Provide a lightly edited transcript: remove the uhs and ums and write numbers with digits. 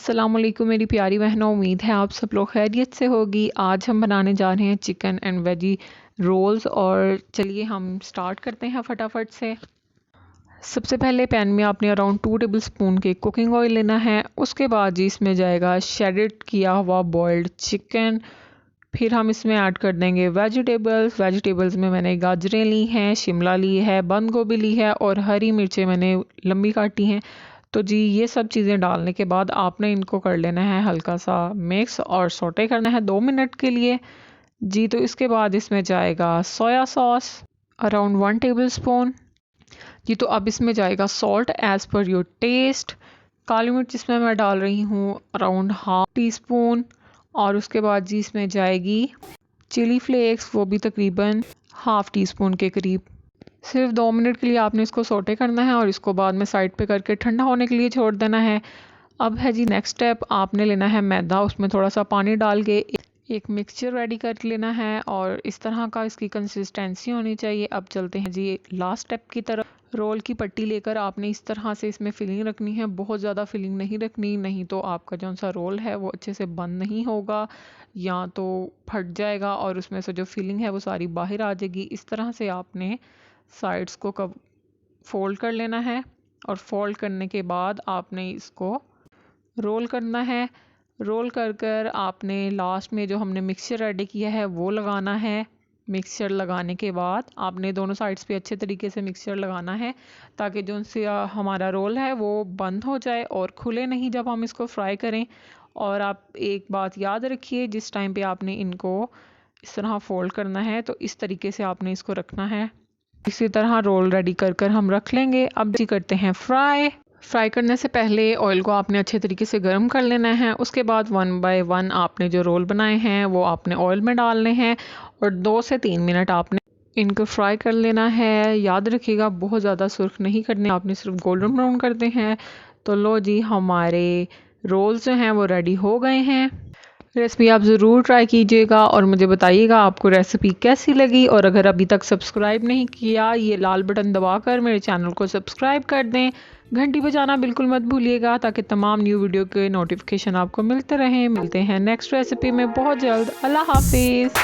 अस्सलामुअलैकुम मेरी प्यारी बहनों, उम्मीद है आप सब लोग खैरियत से होगी। आज हम बनाने जा रहे हैं चिकन एंड वेजी रोल्स। और चलिए हम स्टार्ट करते हैं फटाफट से। सबसे पहले पैन में आपने अराउंड 2 टेबल स्पून के कुकिंग ऑयल लेना है। उसके बाद जी इसमें जाएगा शेडेड किया हुआ बॉइल्ड चिकन। फिर हम इसमें ऐड कर देंगे वेजिटेबल्स में मैंने गाजरें ली हैं, शिमला ली है, बंद गोभी ली है और हरी मिर्चें मैंने लंबी काटी हैं। तो जी ये सब चीज़ें डालने के बाद आपने इनको कर लेना है हल्का सा मिक्स और सोटे करना है 2 मिनट के लिए जी। तो इसके बाद इसमें जाएगा soya sauce around 1 tablespoon जी। तो अब इसमें जाएगा salt as per your taste. काली मिर्च इसमें मैं डाल रही हूँ अराउंड हाफ टी स्पून। और उसके बाद जी इसमें जाएगी चिली फ्लेक्स, वो भी तकरीबन हाफ टी स्पून के करीब। सिर्फ 2 मिनट के लिए आपने इसको सोटे करना है और इसको बाद में साइड पे करके ठंडा होने के लिए छोड़ देना है। अब है जी नेक्स्ट स्टेप, आपने लेना है मैदा, उसमें थोड़ा सा पानी डाल के एक मिक्सचर रेडी कर लेना है और इस तरह का इसकी कंसिस्टेंसी होनी चाहिए। अब चलते हैं जी लास्ट स्टेप की तरफ। रोल की पट्टी लेकर आपने इस तरह से इसमें फिलिंग रखनी है, बहुत ज़्यादा फिलिंग नहीं रखनी, नहीं तो आपका जो सा रोल है वो अच्छे से बंद नहीं होगा या तो फट जाएगा और उसमें से जो फिलिंग है वो सारी बाहर आ जाएगी। इस तरह से आपने साइड्स को कब फोल्ड कर लेना है और फोल्ड करने के बाद आपने इसको रोल करना है। रोल कर कर आपने लास्ट में जो हमने मिक्सचर रेडी किया है वो लगाना है। मिक्सचर लगाने के बाद आपने दोनों साइड्स पे अच्छे तरीके से मिक्सचर लगाना है ताकि जो से हमारा रोल है वो बंद हो जाए और खुले नहीं जब हम इसको फ्राई करें। और आप एक बात याद रखिए, जिस टाइम पे आपने इनको इस तरह फोल्ड करना है तो इस तरीके से आपने इसको रखना है। इसी तरह रोल रेडी कर कर हम रख लेंगे। अब जी करते हैं फ्राई करने से पहले ऑयल को आपने अच्छे तरीके से गर्म कर लेना है। उसके बाद 1 बाय 1 आपने जो रोल बनाए हैं वो आपने ऑयल में डालने हैं और 2 से 3 मिनट आपने इनको फ्राई कर लेना है। याद रखिएगा बहुत ज़्यादा सुर्ख नहीं करने, आपने सिर्फ गोल्डन ब्राउन करते हैं। तो लो जी हमारे रोल्स जो हैं वो रेडी हो गए हैं। रेसिपी आप ज़रूर ट्राई कीजिएगा और मुझे बताइएगा आपको रेसिपी कैसी लगी। और अगर अभी तक सब्सक्राइब नहीं किया, ये लाल बटन दबाकर मेरे चैनल को सब्सक्राइब कर दें। घंटी बजाना बिल्कुल मत भूलिएगा ताकि तमाम न्यू वीडियो के नोटिफिकेशन आपको मिलते रहें। मिलते हैं नेक्स्ट रेसिपी में बहुत जल्द। अल्लाह हाफिज़।